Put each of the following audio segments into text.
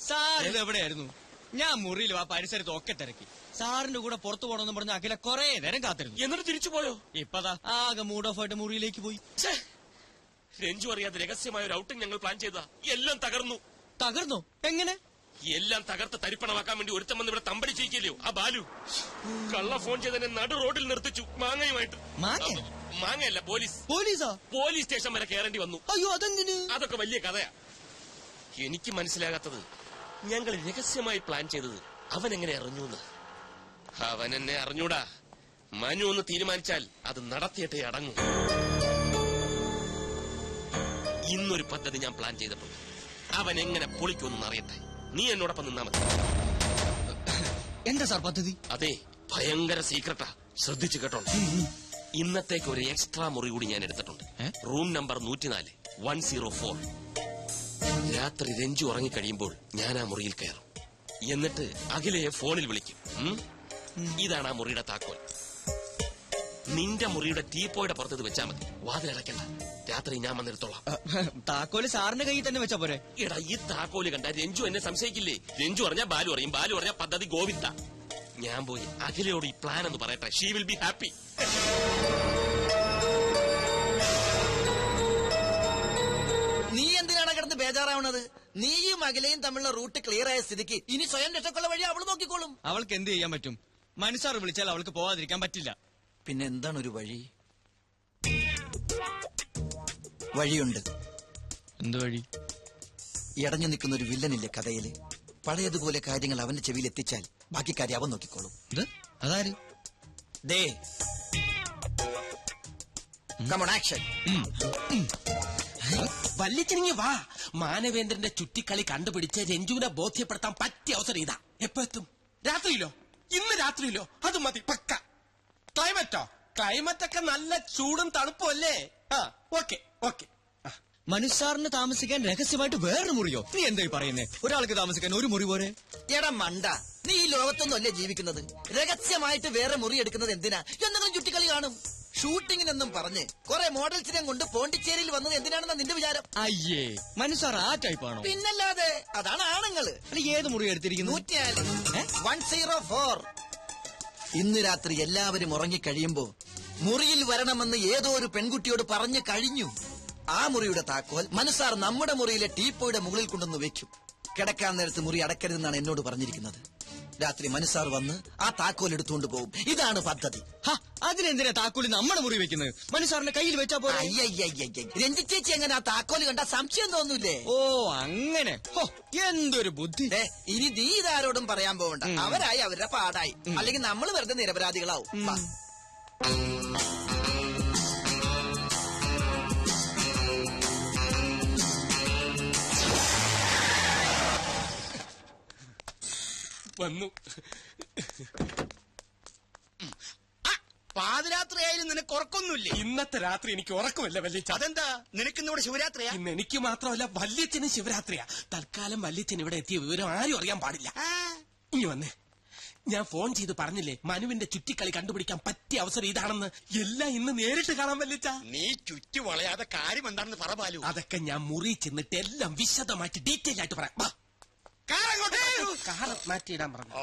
Sir എവിടെയായിരുന്നു? ഞാൻ മുറിയിൽ ആ പരിസരത്ത് ഒക്കെ തിരക്കി. സാറിന്റെ കൂടെ പുറത്തു പോകണമെന്ന് പറഞ്ഞ അഖില കൊറേ നേരം കാത്തിരുന്നു. എന്നിട്ട് തിരിച്ചു പോയോ? ഇപ്പതാ ആകെ മൂഡ് ഓഫ് ആയിട്ട് മുറിയിലേക്ക് പോയി. രഞ്ജു അറിയാതെ രഹസ്യമായ ഒരു ഔട്ടിംഗ് ഞങ്ങൾ പ്ലാൻ ചെയ്താ എല്ലാം തകർന്നു. തകർന്നോ? എങ്ങനെ? എല്ലാം തകർത്ത് തരിപ്പണമാക്കാൻ വേണ്ടി ഒരുത്തം വന്ന് ഇവിടെ തമ്പടി ചെയ്യില്ലയോ ആ ബാലു. കള്ള ഫോൺ ചെയ്തതിനെ നടു റോഡിൽ നിർത്തിച്ചു മാങ്ങയുമായിട്ട്. മാങ്ങയല്ല, പോലീസ്. പോലീസാ? പോലീസ് സ്റ്റേഷൻ വരെ കയറേണ്ടി വന്നു. അയ്യോ, അതെന്തിന്? അതൊക്കെ വലിയ കഥയാ. എനിക്ക് മനസ്സിലാകാത്തത് ഞങ്ങൾ രഹസ്യമായി പ്ലാൻ ചെയ്തത് അവൻ എങ്ങനെ അറിഞ്ഞൂന്ന്. അവൻ എന്നെ അറിഞ്ഞൂടാ. മനു ഒന്ന് തീരുമാനിച്ചാൽ അത് നടത്തിയിട്ടേ അടങ്ങും. ഇന്നൊരു പദ്ധതി ഞാൻ പ്ലാൻ ചെയ്തിട്ടുണ്ട്. അവൻ എങ്ങനെ പൊളിക്കുമെന്ന് അറിയട്ടെ. നീ എന്നോടൊപ്പം നിന്നാ മതി. എന്താ സാർ പദ്ധതി? അതെ, ഭയങ്കര സീക്രട്ടാ. ശ്രദ്ധിച്ചു കേട്ടോ. ഇന്നത്തേക്ക് ഒരു എക്സ്ട്രാ മുറി കൂടി ഞാൻ എടുത്തിട്ടുണ്ട്. Room number 104 104. രാത്രി രഞ്ജു ഉറങ്ങിക്കഴിയുമ്പോൾ ഞാൻ ആ മുറിയിൽ കയറും. എന്നിട്ട് അഖിലയെ ഫോണിൽ വിളിക്കും. ഇതാണ് ആ മുറിയുടെ താക്കോൽ. നിന്റെ മുറിയുടെ ടീപ്പോയുടെ പുറത്ത് വെച്ചാൽ മതി. വാതിലടയ്ക്കണ്ട. രാത്രി ഞാൻ വന്നെടുത്തോളാം. താക്കോല് സാറിന്റെ കയ്യിൽ തന്നെ വെച്ചാ പോരെ? എടാ, ഈ താക്കോല് കണ്ട രഞ്ജു എന്നെ സംശയിക്കില്ലേ? രഞ്ജു പറഞ്ഞാൽ ബാലു അറിയും, ബാലു പറഞ്ഞാൽ പദ്ധതി ഗോവിന്ദ. ഞാൻ പോയി അഖിലയോട് ഈ പ്ലാൻ എന്ന് പറയട്ടെ. She will be happy. നീ എന്തിനാണ് കിടന്ന് ബേജാറാവണത്? നീയും അഖിലയും തമ്മിലുള്ള റൂട്ട് ക്ലിയർ ആയ സ്ഥിതിക്ക് ഇനി സ്വയം രക്ഷക്കുള്ള വഴി അവള് നോക്കിക്കോളും. അവൾക്ക് എന്ത് ചെയ്യാൻ പറ്റും? മനസ്സാർ വിളിച്ചാൽ അവൾക്ക് പോവാതിരിക്കാൻ പറ്റില്ല. പിന്നെ എന്താണ് ഒരു വഴി? വഴിയുണ്ട്. എന്ത് വഴി? ഇടഞ്ഞു നിൽക്കുന്ന ഒരു വില്ലനില്ലേ കഥയില്? പഴയതുപോലെ കാര്യങ്ങൾ അവന്റെ ചെവിയിൽ എത്തിച്ചാൽ ബാക്കി കാര്യം അവൻ നോക്കിക്കോളും. അതാര്? ദേ, come on, action. വല്ലിച്ചിനിങ്ങി വാ. മാനവേന്ദ്രന്റെ ചുറ്റിക്കളി കണ്ടുപിടിച്ച് രഞ്ജുവിനെ ബോധ്യപ്പെടുത്താൻ പറ്റിയ അവസരം ഇതാ. എപ്പോ എത്തും? രാത്രിയിലോ? ഇന്ന് രാത്രിയിലോ? അത് മതി, പക്ക. ക്ലൈമറ്റോ? ക്ലൈമറ്റ് ഒക്കെ നല്ല ചൂടും തണുപ്പും അല്ലേ? Okay okay. മനുസാറിന് താമസിക്കാൻ രഹസ്യമായിട്ട് വേറൊരു മുറിയോ? നീ എന്തായി പറയുന്നേ? ഒരാൾക്ക് താമസിക്കാൻ ഒരു മുറി പോരെ? എടാ മണ്ട, നീ ഈ ലോകത്തൊന്നും അല്ലേ ജീവിക്കുന്നത്? രഹസ്യമായിട്ട് വേറെ മുറി എടുക്കുന്നത് എന്തിനാ? എന്തെങ്കിലും ചുറ്റിക്കളി കാണും. ഷൂട്ടിങ്ങിനെന്നും പറഞ്ഞ് കുറെ മോഡൽസിനെ കൊണ്ട് പോണ്ടിച്ചേരിയിൽ വന്നത് എന്തിനാണെന്നാ നിന്റെ വിചാരം? അയ്യേ, മനുസാർ ആ ടൈപ്പാണോ? പിന്നല്ലാതെ. അതാണ് ആണുങ്ങള്. ഏത് മുറി എടുത്തിരിക്കുന്നു? 104. ഇന്ന് രാത്രി എല്ലാവരും ഉറങ്ങിക്കഴിയുമ്പോ മുറിയിൽ വരണമെന്ന് ഏതോ ഒരു പെൺകുട്ടിയോട് പറഞ്ഞു കഴിഞ്ഞു. ആ മുറിയുടെ താക്കോൽ മനുസാർ നമ്മുടെ മുറിയിലെ ടീപ്പോയുടെ മുകളിൽ കൊണ്ടുവന്ന് വെക്കും. കിടക്കാൻ നേരത്ത് മുറി അടക്കരുതെന്നാണ് എന്നോട് പറഞ്ഞിരിക്കുന്നത്. രാത്രി മനുസാർ വന്ന് ആ താക്കോൽ എടുത്തുകൊണ്ട് പോകും. ഇതാണ് പദ്ധതി. അതിനെന്തിനാ താക്കോല് നമ്മുടെ മുറി വെക്കുന്നത്? മനുസാറിന്റെ കയ്യിൽ വെച്ചാ പോലെ. രഞ്ജി ചേച്ചി എങ്ങനെ ആ താക്കോല് കണ്ട സംശയം തോന്നൂലേ? ഓ അങ്ങനെ. എന്തൊരു ബുദ്ധി. ഇനി നീ ഇതാരോടും പറയാൻ പോകണ്ട. അവരായി അവരുടെ പാടായി. അല്ലെങ്കിൽ നമ്മൾ വെറുതെ നിരപരാധികളാവും. വന്നു. പാതിരാത്രിയായാലും നിനക്ക് ഉറക്കൊന്നുമില്ലേ? ഇന്നത്തെ രാത്രി എനിക്ക് ഉറക്കമില്ല വല്യച്ഛ. അതെന്താ? നിനക്കിന്ന് ഇവിടെ ശിവരാത്രിയാ? ഇന്ന് എനിക്ക് മാത്രമല്ല വല്യച്ഛനും ശിവരാത്രിയാ. തൽക്കാലം വല്യച്ഛൻ ഇവിടെ എത്തിയ വിവരം ആരും അറിയാൻ പാടില്ല. ഇനി വന്നേ. ഞാൻ ഫോൺ ചെയ്ത് പറഞ്ഞില്ലേ മനുവിന്റെ ചുറ്റിക്കളി കണ്ടുപിടിക്കാൻ പറ്റിയ അവസരം ഇതാണെന്ന്. എല്ലാം ഇന്ന് നേരിട്ട് കാണാൻ വല്യച്ഛ. നീ ചുറ്റി വളയാതെ കാര്യം എന്താണെന്ന് പറ ബാലു. അതൊക്കെ ഞാൻ മുറി ചെന്നിട്ട് എല്ലാം വിശദമായിട്ട് ഡീറ്റെയിൽ ആയിട്ട് പറയാം. കാർ മാറ്റിയിടാൻ പറഞ്ഞു.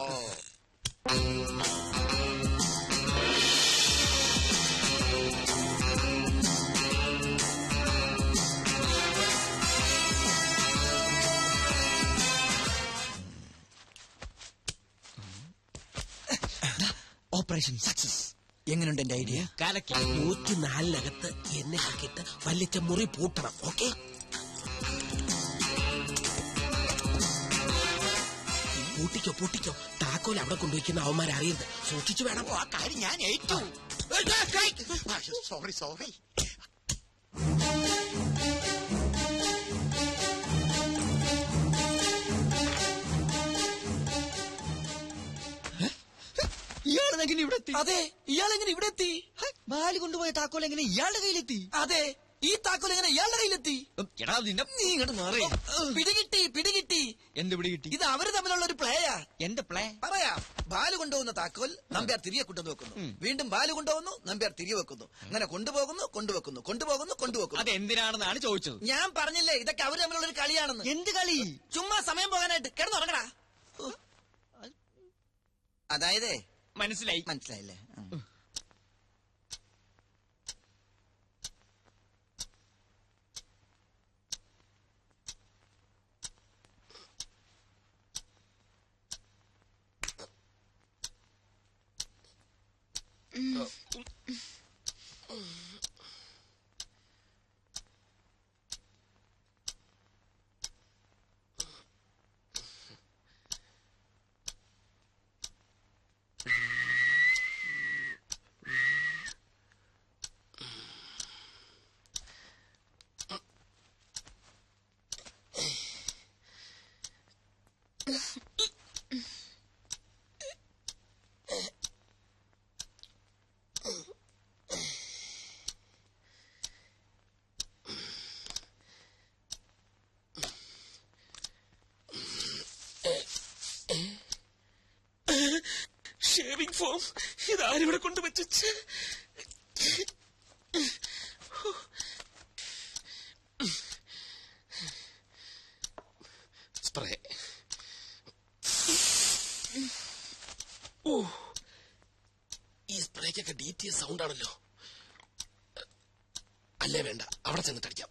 Operation success. എങ്ങനെയുണ്ട് എന്റെ ഐഡിയ? കാലക്കി. 104-നകത്ത് എന്നെ ആക്കിയിട്ട് വല്യച്ഛ മുറി പൂട്ടണം. ഓക്കെ? പൂട്ടിക്കോ. താക്കോൽ അവിടെ കൊണ്ടുവയ്ക്കുന്ന അവന്മാരെ അറിയരുത്. സൂക്ഷിച്ചു വേണം. ആ കാര്യം ഞാൻ ഏറ്റു. സോറി. ഇയാളെങ്ങനെ ഇവിടെ എത്തി? അതെ, ഇയാളെങ്ങനെ ഇവിടെ എത്തി? ബാലു കൊണ്ടുപോയ താക്കോൽ എങ്ങനെ ഇയാളുടെ കയ്യിലെത്തി? അതെ, ഈ താക്കോൽ എങ്ങനെ ഇയാളുടെ കയ്യിലെത്തി? എടാ നിന്റെ നീ ഇങ്ങോട്ട് മാറി. പിടികിട്ടി. എന്ത് പിടി കിട്ടി? ഇത് അവര് തമ്മിലുള്ള ഒരു പ്ലേയാ. എന്റെ പ്ലേ പറയാം. ബാലു കൊണ്ടുപോകുന്ന താക്കോൽ നമ്പ്യാർ തിരികെ കൊണ്ടുവന്ന് വെക്കുന്നു. വീണ്ടും ബാലു കൊണ്ടുപോകുന്നു, നമ്പ്യാർ തിരികെ വെക്കുന്നു. അങ്ങനെ കൊണ്ടുപോകുന്നു, കൊണ്ടുവെക്കുന്നു. അത് എന്തിനാണെന്നാണ് ചോദിച്ചത്. ഞാൻ പറഞ്ഞില്ലേ ഇതൊക്കെ അവര് തമ്മിലുള്ള ഒരു കളിയാണെന്ന്. എന്ത് കളി? ചുമ്മാ സമയം പോകാനായിട്ട് കിടന്നുറങ്ങടാ. അതായത് മനസ്സിലായില്ലേ? ഷേവിംഗ് ഫോം ഇതാരിവിടെ കൊണ്ടുവച്ചു. സ്പ്രേ. ഈ സ്പ്രേക്കൊക്കെ DTS സൗണ്ട് ആണല്ലോ. അല്ലേ വേണ്ട, അവിടെ ചെന്നിട്ട് അടിക്കാം.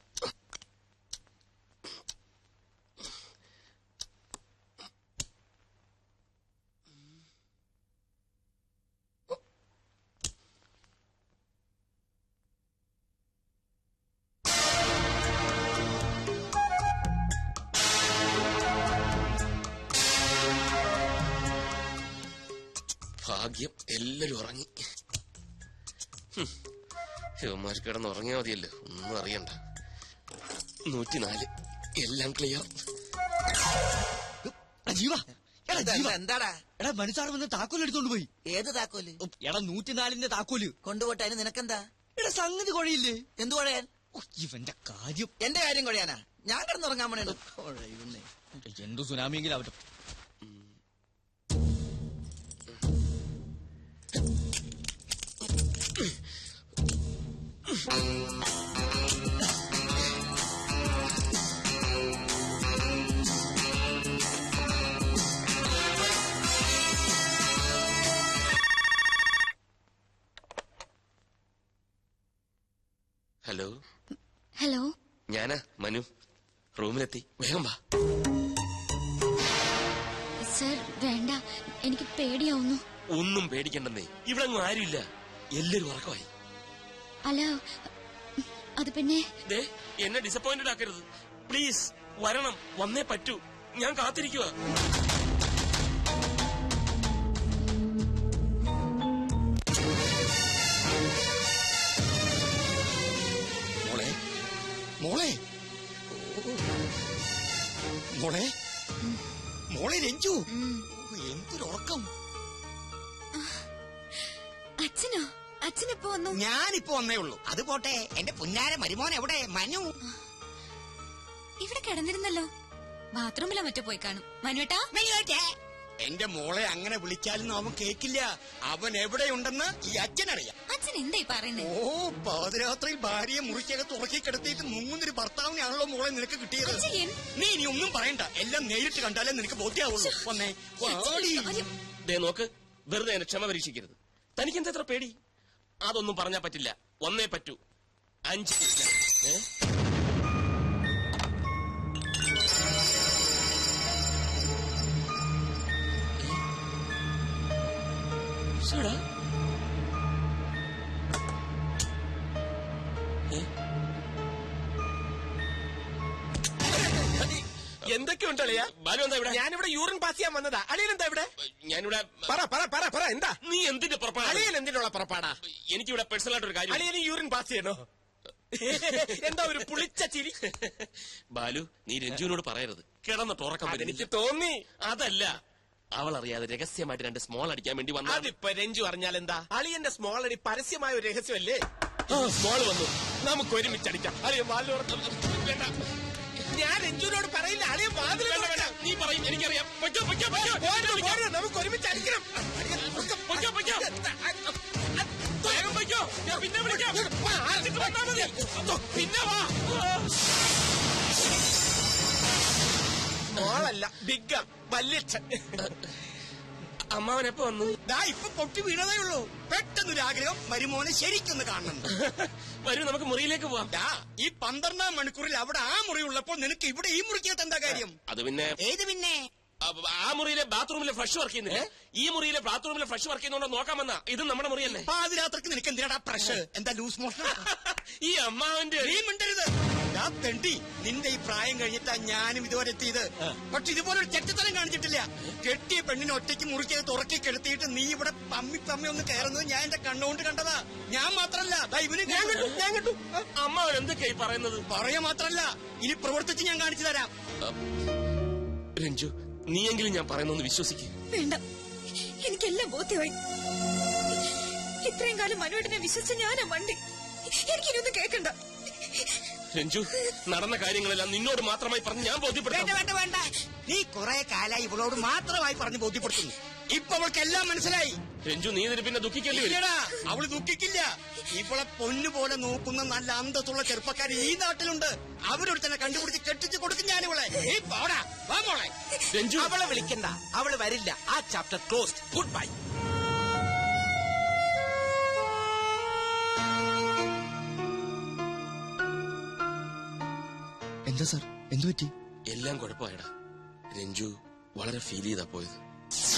ഭാഗ്യം എല്ലാരും ഉറങ്ങി. ഇവന്മാർ കിടന്ന് ഉറങ്ങിയാ മതിയല്ലോ, ഒന്നും അറിയണ്ട. 104 എല്ലാം ക്ലിയർ. എന്താടാ? എടാ മനസ്സാറ് വന്ന് താക്കോൽ എടുത്തോണ്ട് പോയി. ഏത് താക്കോല്? എടാ 104ന്റെ താക്കോല് കൊണ്ടുപോട്ടെ. അതിന് നിനക്കെന്താ? എടാ സംഗതി കുഴയില്ലേ? എന്തു കുഴയാൻ? ഇവന്റെ കാര്യം. എന്റെ കാര്യം കുഴയാനാ? ഞാൻ കിടന്നുറങ്ങാൻ വേണേ. കുഴയുന്നേ. എന്തു സുനാമിയെങ്കിലും ആവട്ടെ. ഹലോ, ഞാനാ മനു. റൂമിലെത്തി, വേഗം വാ. സർ വേണ്ട, എനിക്ക് പേടിയാവുന്നു. ഒന്നും പേടിക്കണ്ടെന്നേ, ഇവിടെ ഒന്നും ആരുമില്ല, എല്ലാരും ഉറക്കമായി. അല്ല അത് പിന്നെ എന്നെ ഡിസപ്പോയിന്റഡ് ആക്കരുത് പ്ലീസ്. വരണം, വന്നേ പറ്റൂ. ഞാൻ കാത്തിരിക്കുക. മോളെ മോളെ മോളെ രഞ്ജു, എന്തൊരുറക്കം. അച്ഛനോ? അച്ഛനെപ്പോ വന്നു? ഞാനിപ്പോ വന്നേ ഉള്ളൂ. അത് പോട്ടെ, എന്റെ പുന്നാര മരുമോൻ എവിടെ? മനു ഇവിടെ കിടന്നിരുന്നല്ലോ. ബാത്റൂമിലോ മറ്റോ പോയി കാണും. മനുവേട്ടാ, എന്റെ മോളെ അങ്ങനെ വിളിച്ചാലൊന്നും അവൻ കേക്കില്ല. അവൻ എവിടെയുണ്ടെന്ന് ഈ അച്ഛനറിയാം. അച്ഛൻ എന്തായി പറയുന്നേ? ഓ, പാതിരാത്രിയിൽ ഭാര്യയെ മുറിക്കകത്ത് ഉറക്കി കിടത്തിയിട്ട് മുങ്ങുന്നൊരു ഭർത്താവിനാണല്ലോ മോളെ നിനക്ക് കിട്ടിയത്. നീ ഇനി ഒന്നും പറയണ്ട, എല്ലാം നേരിട്ട് കണ്ടാലേ നിനക്ക് ബോധ്യാവുള്ളൂ. വന്നേ നോക്ക്, വെറുതെ എന്നെ ക്ഷമ പരീക്ഷിക്കരുത്. തനിക്കെന്താ എത്ര പേടി? അതൊന്നും പറഞ്ഞാ പറ്റില്ല, വന്നേ പറ്റൂ. 5 എന്തൊക്കെയുണ്ട് അളിയാ? ബാലു എന്താ ഇവിടെ? ഞാനിവിടെ യൂറിൻ പാസ് ചെയ്യാൻ വന്നതാ. അളിയൻ എന്താ ഇവിടെ? ഞാനിവിടെ പറ എന്താ? നീ എന്തിന്റെ പുറപ്പാടാ? അളിയൻ എന്തിനുള്ള പുറപ്പാടാ? എനിക്കിവിടെ പേഴ്സണൽ ആയിട്ടൊരു കാര്യം. അളിയന് യൂറിൻ പാസ് ചെയ്യണോ? എന്താ ഒരു പുളിച്ച ചിരി? ബാലു, നീ രഞ്ജുവിനോട് പറയരുത്, കിടന്നിട്ട് ഉറക്കം എനിക്ക് തോന്നി. അതല്ല, അവൾ അറിയാതെ രഹസ്യമായിട്ട് 2 സ്മോൾ അടിക്കാൻ വേണ്ടി വന്ന. അതിപ്പോ രഞ്ജു അറിഞ്ഞാൽ എന്താ? അളിയന്റെ സ്മോൾ അടി പരസ്യമായ ഒരു രഹസ്യമല്ലേ? മോള് വന്നു, നമുക്ക് ഒരുമിച്ചടിക്കാം. അളിയ വാതിൽ വേണ്ട, ഞാൻ രഞ്ജുവിനോട് പറയില്ല. അളിയ വാതിൽ വേണ്ട, നീ പറയും, എനിക്കറിയാം. പൊയ്ക്കോ, പൊയ്ക്കോ, പൊയ്ക്കോ. നമുക്ക് ഒരുമിച്ച് അടിക്കണം. പൊയ്ക്കോ, പൊയ്ക്കോ, വേഗം പൊയ്ക്കോ. ഞാൻ പിന്നെ വിളിക്കാം. അടിച്ചിട്ട് വന്നാ മതി. പിന്നെ വാ. മോളല്ല, ബിഗ്ഗ വല്യച്ഛൻ. അമ്മാവനെപ്പോ വന്നു? ഇപ്പൊ പൊട്ടി വീണതേ ഉള്ളൂ. പെട്ടെന്നൊരു ആഗ്രഹം മരുമോനെ ശരിക്കൊന്ന് കാണണം. വരൂ, നമുക്ക് മുറിയിലേക്ക് പോവാം. ഈ 12-ാം മണിക്കൂറിൽ അവിടെ ആ മുറി ഉള്ളപ്പോൾ നിനക്ക് ഇവിടെ ഈ മുറിക്കകത്ത് എന്താ കാര്യം? അത് പിന്നെ ഏത് പിന്നെ? ആ മുറിയിലെ ബാത്റൂമിലെ ഫ്ലഷ് വർക്ക് ചെയ്യുന്നില്ല. ഈ മുറിയിലെ ബാത്റൂമിലെ ഫ്ലഷ് വർക്ക് ചെയ്യുന്നോണ്ട് നോക്കാമെന്നാ. ഇത് നമ്മുടെ മുറിയല്ലേ? പാതിരാത്രിക്ക് നിനക്ക് എന്തിനാടാ പ്രഷർ? എന്താ ലൂസ് മോഷൻ? ഈ അമ്മാവന്റെ നീ മിണ്ടരുത്. തെണ്ടി, നിന്റെ ഈ പ്രായം കഴിഞ്ഞിട്ടാ ഞാനും ഇതുവരെ എത്തിയത്. പക്ഷെ ഇതുപോലെ ഒരു ചെറ്റത്തരം കാണിച്ചിട്ടില്ല. കെട്ടിയ പെണ്ണിനെ ഒറ്റയ്ക്ക് മുറിക്കത് തുറക്കി കെടുത്തിയിട്ട് നീ ഇവിടെ പമ്മി പമ്മി ഒന്ന് കയറുന്നത് ഞാൻ എന്റെ കണ്ണുകൊണ്ട് കണ്ടതാ. ഞാൻ മാത്രല്ല, ഇവന് ഞാൻ കണ്ടു. അമ്മാവൻ എന്തൊക്കെയായി പറയുന്നത്? പറയാ മാത്രല്ല, ഇനി പ്രവർത്തിച്ച് ഞാൻ കാണിച്ചു തരാം. രഞ്ജു, നീയെങ്കിലും ഞാൻ പറയുന്നൊന്ന് വിശ്വസിക്കും. വേണ്ട, എനിക്കെല്ലാം ബോധ്യമായി. ഇത്രയും കാലം മനുവേട്ടനെ വിശ്വസിച്ച ഞാനാ വണ്ടി. എനിക്കിനൊന്നും കേൾക്കണ്ട. രഞ്ജു, നടന്ന കാര്യങ്ങളെല്ലാം നിന്നോട് മാത്രമായി പറഞ്ഞ് ഞാൻ ബോധ്യപ്പെടുത്താം. വേണ്ട വേണ്ട, നീ കുറെ കാലായി ഇവളോട് മാത്രമായി പറഞ്ഞ് ബോധ്യപ്പെടുത്തുന്നു. ഇപ്പൊ അവൾക്ക് എല്ലാം മനസ്സിലായി. രഞ്ജു, നീ ഇതിന് പിന്നെ ദുഃഖിക്കേണ്ടി വരും. ഇല്ലടാ, അവള് ദുഃഖിക്കില്ല. ഇവളെ പൊന്നുപോലെ നോക്കുന്ന നല്ല അന്തസ്സുള്ള ചെറുപ്പക്കാർ ഈ നാട്ടിലുണ്ട്. അവരോട് തന്നെ കണ്ടുപിടിച്ച് കെട്ടിച്ച് കൊടുക്കും ഞാനിവളെ. നീ പോടാ, വാ മോളെ. രഞ്ജു, അവളെ വിളിക്കണ്ട, അവള് വരില്ല. ആ ചാപ്റ്റർ ക്ലോസ്ഡ്. Good bye. എന്താ സാർ, എന്തു പറ്റി? എല്ലാം കുഴപ്പമായടാ. രഞ്ജു വളരെ ഫീൽ ചെയ്താ പോയത്.